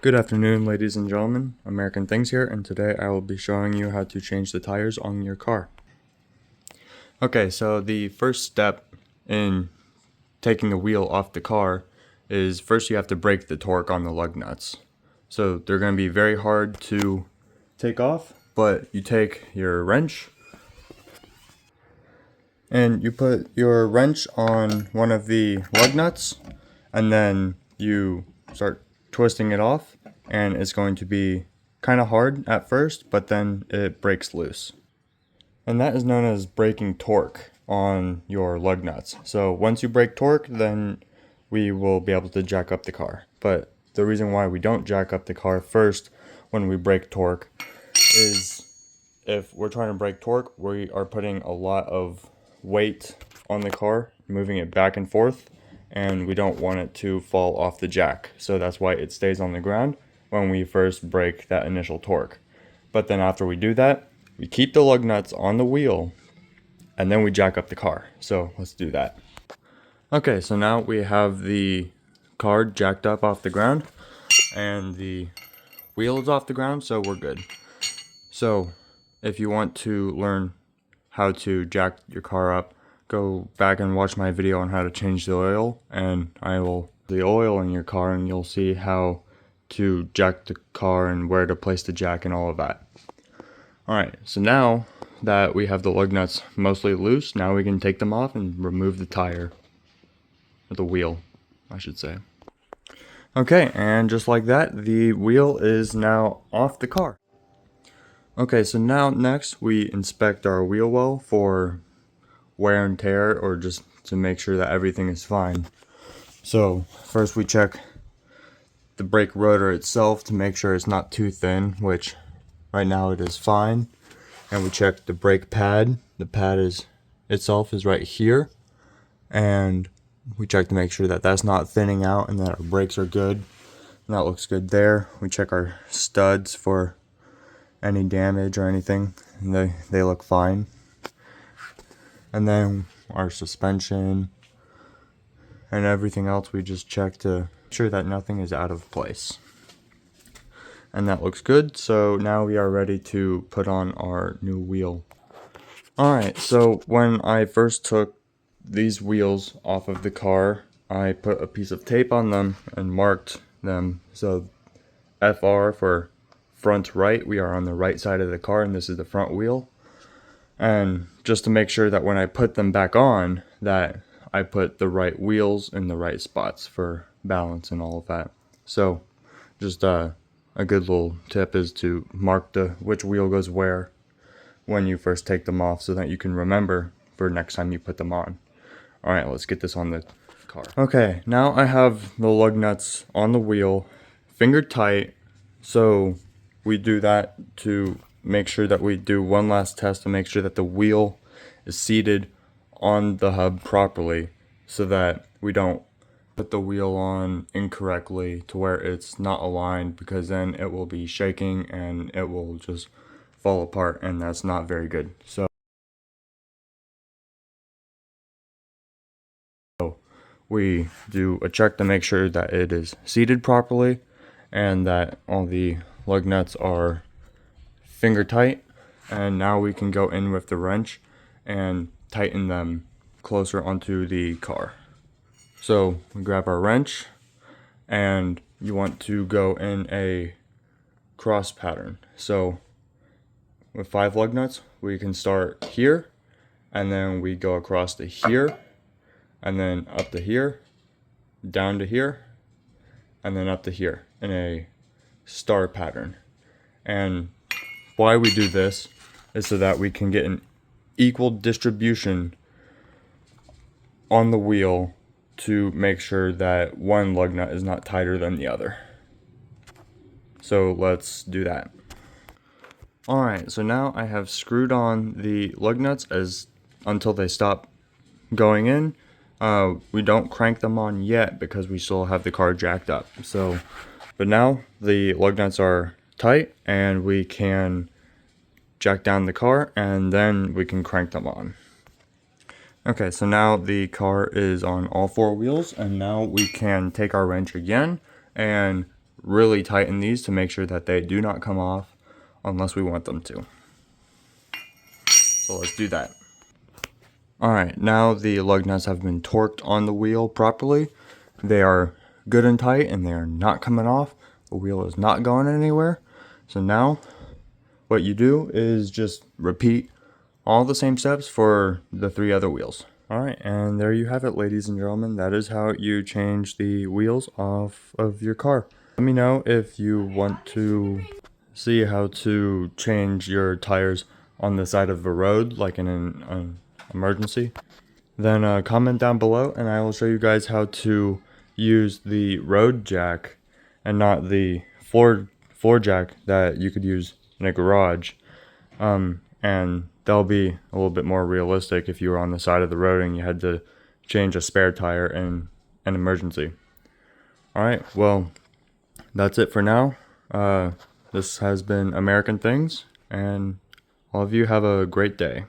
Good afternoon, ladies and gentlemen. American Things here, and today I will be showing you how to change the tires on your car. Okay, so the first step in taking the wheel off the car is first you have to break the torque on the lug nuts. So they're going to be very hard to take off, but you take your wrench and you put your wrench on one of the lug nuts, and then you start twisting it off, and it's going to be kind of hard at first, but then it breaks loose. And that is known as breaking torque on your lug nuts. So once you break torque, then we will be able to jack up the car. But the reason why we don't jack up the car first when we break torque is if we're trying to break torque, we are putting a lot of weight on the car, moving it back and forth, and we don't want it to fall off the jack. So that's why it stays on the ground when we first break that initial torque. But then after we do that, we keep the lug nuts on the wheel and then we jack up the car. So let's do that. Okay, so now we have the car jacked up off the ground and the wheel is off the ground, so we're good. So if you want to learn how to jack your car up, go back and watch my video on how to change the oil, and I will the oil in your car, and you'll see how to jack the car and where to place the jack and all of that. Alright, so now that we have the lug nuts mostly loose, now we can take them off and remove the tire, or the wheel, I should say. Okay, and just like that, the wheel is now off the car. Okay, so now next we inspect our wheel well for wear and tear, or just to make sure that everything is fine. So first we check the brake rotor itself to make sure it's not too thin, which right now it is fine. And we check the brake pad. The pad itself is right here, and we check to make sure that that's not thinning out and that our brakes are good. And that looks good there. We check our studs for any damage or anything, and they look fine. And then our suspension and everything else, we just check to make sure that nothing is out of place. And that looks good, so now we are ready to put on our new wheel. Alright, so when I first took these wheels off of the car, I put a piece of tape on them and marked them. So FR for front right, we are on the right side of the car, and this is the front wheel. And just to make sure that when I put them back on, that I put the right wheels in the right spots for balance and all of that. So just a good little tip is to mark which wheel goes where when you first take them off, so that you can remember for next time you put them on. Alright, let's get this on the car. Okay, now I have the lug nuts on the wheel, fingered tight. So we do that to make sure that we do one last test to make sure that the wheel is seated on the hub properly, so that we don't put the wheel on incorrectly to where it's not aligned, because then it will be shaking and it will just fall apart, and that's not very good. So we do a check to make sure that it is seated properly and that all the lug nuts are finger tight, and now we can go in with the wrench and tighten them closer onto the car. So we grab our wrench, and you want to go in a cross pattern. So with 5 lug nuts, we can start here, and then we go across to here, and then up to here, down to here, and then up to here in a star pattern. And why we do this is so that we can get an equal distribution on the wheel to make sure that one lug nut is not tighter than the other. So let's do that. Alright, so now I have screwed on the lug nuts until they stop going in. We don't crank them on yet because we still have the car jacked up. But now the lug nuts are tight, and we can jack down the car, and then we can crank them on. Okay, so now the car is on all 4 wheels, and now we can take our wrench again and really tighten these to make sure that they do not come off unless we want them to. So let's do that. Alright, now the lug nuts have been torqued on the wheel properly. They are good and tight and they are not coming off. The wheel is not going anywhere. So now what you do is just repeat all the same steps for the 3 other wheels. Alright, and there you have it, ladies and gentlemen. That is how you change the wheels off of your car. Let me know if you want to see how to change your tires on the side of the road, like in an emergency. Then comment down below and I will show you guys how to use the road jack and not the floor jack that you could use in a garage. And that'll be a little bit more realistic if you were on the side of the road and you had to change a spare tire in an emergency. Alright, well, that's it for now. This has been American Things, and all of you have a great day.